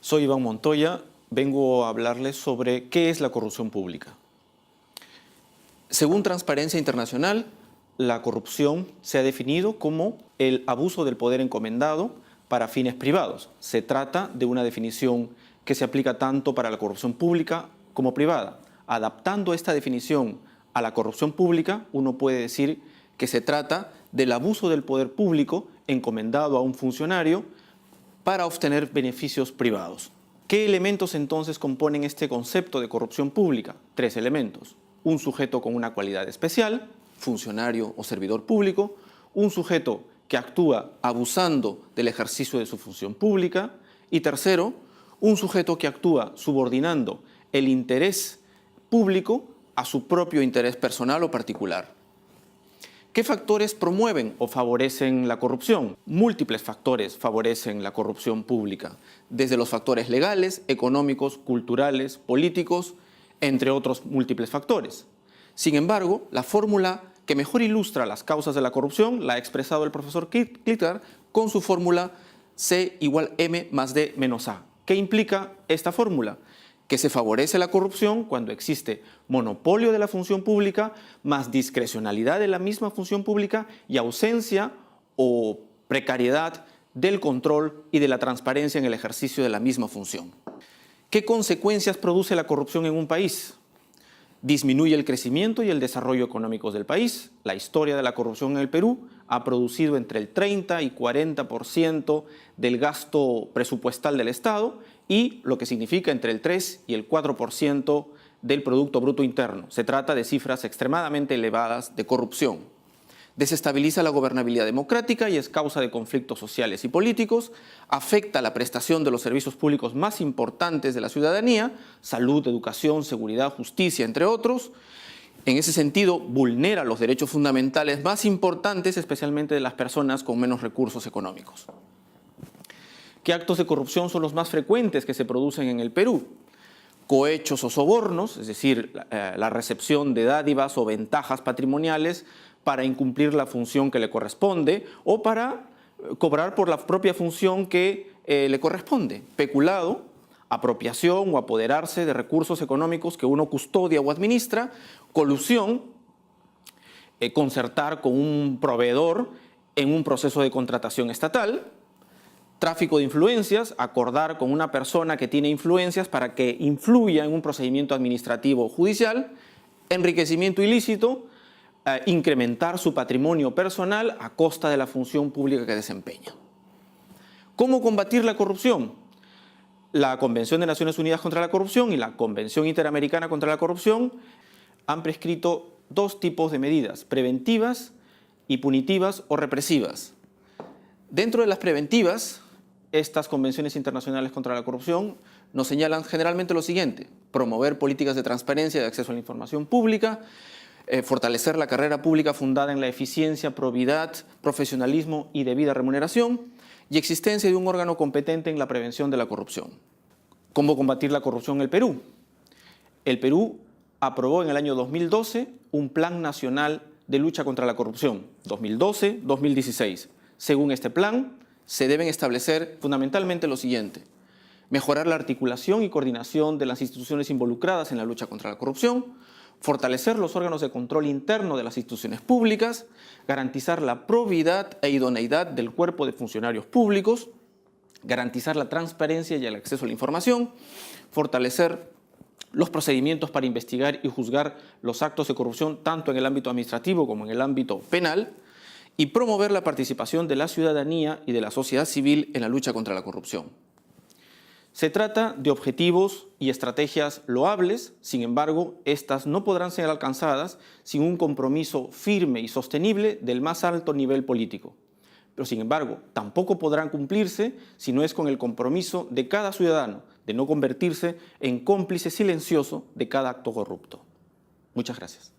Soy Iván Montoya, vengo a hablarles sobre qué es la corrupción pública. Según Transparencia Internacional, la corrupción se ha definido como el abuso del poder encomendado para fines privados. Se trata de una definición que se aplica tanto para la corrupción pública como privada. Adaptando esta definición a la corrupción pública, uno puede decir que se trata del abuso del poder público encomendado a un funcionario para obtener beneficios privados. ¿Qué elementos entonces componen este concepto de corrupción pública? 3 elementos. Un sujeto con una cualidad especial, funcionario o servidor público, un sujeto que actúa abusando del ejercicio de su función pública y tercero, un sujeto que actúa subordinando el interés público a su propio interés personal o particular. ¿Qué factores promueven o favorecen la corrupción? Múltiples factores favorecen la corrupción pública, desde los factores legales, económicos, culturales, políticos, entre otros múltiples factores. Sin embargo, la fórmula que mejor ilustra las causas de la corrupción la ha expresado el profesor Klittgar con su fórmula C igual M más D menos A. ¿Qué implica esta fórmula? Que se favorece la corrupción cuando existe monopolio de la función pública, más discrecionalidad de la misma función pública y ausencia o precariedad del control y de la transparencia en el ejercicio de la misma función. ¿Qué consecuencias produce la corrupción en un país? Disminuye el crecimiento y el desarrollo económicos del país. La historia de la corrupción en el Perú ha producido entre el 30 y 40% del gasto presupuestal del Estado y lo que significa entre el 3 y el 4% del Producto Bruto Interno. Se trata de cifras extremadamente elevadas de corrupción. Desestabiliza la gobernabilidad democrática y es causa de conflictos sociales y políticos, afecta la prestación de los servicios públicos más importantes de la ciudadanía, salud, educación, seguridad, justicia, entre otros. En ese sentido, vulnera los derechos fundamentales más importantes, especialmente de las personas con menos recursos económicos. ¿Qué actos de corrupción son los más frecuentes que se producen en el Perú? Cohechos o sobornos, es decir, la recepción de dádivas o ventajas patrimoniales para incumplir la función que le corresponde o para cobrar por la propia función que le corresponde. Peculado, apropiación o apoderarse de recursos económicos que uno custodia o administra. Colusión, concertar con un proveedor en un proceso de contratación estatal. Tráfico de influencias, acordar con una persona que tiene influencias para que influya en un procedimiento administrativo o judicial. Enriquecimiento ilícito, incrementar su patrimonio personal a costa de la función pública que desempeña. ¿Cómo combatir la corrupción? La Convención de Naciones Unidas contra la Corrupción y la Convención Interamericana contra la Corrupción han prescrito 2 tipos de medidas, preventivas y punitivas o represivas. Dentro de las preventivas, estas convenciones internacionales contra la corrupción nos señalan generalmente lo siguiente: promover políticas de transparencia y de acceso a la información pública, fortalecer la carrera pública fundada en la eficiencia, probidad, profesionalismo y debida remuneración, y existencia de un órgano competente en la prevención de la corrupción. ¿Cómo combatir la corrupción en el Perú? El Perú aprobó en el año 2012 un Plan Nacional de Lucha contra la Corrupción, 2012-2016. Según este plan, se deben establecer fundamentalmente lo siguiente: mejorar la articulación y coordinación de las instituciones involucradas en la lucha contra la corrupción, fortalecer los órganos de control interno de las instituciones públicas, garantizar la probidad e idoneidad del cuerpo de funcionarios públicos, garantizar la transparencia y el acceso a la información, fortalecer los procedimientos para investigar y juzgar los actos de corrupción tanto en el ámbito administrativo como en el ámbito penal, y promover la participación de la ciudadanía y de la sociedad civil en la lucha contra la corrupción. Se trata de objetivos y estrategias loables, sin embargo, estas no podrán ser alcanzadas sin un compromiso firme y sostenible del más alto nivel político. Pero, sin embargo, tampoco podrán cumplirse si no es con el compromiso de cada ciudadano de no convertirse en cómplice silencioso de cada acto corrupto. Muchas gracias.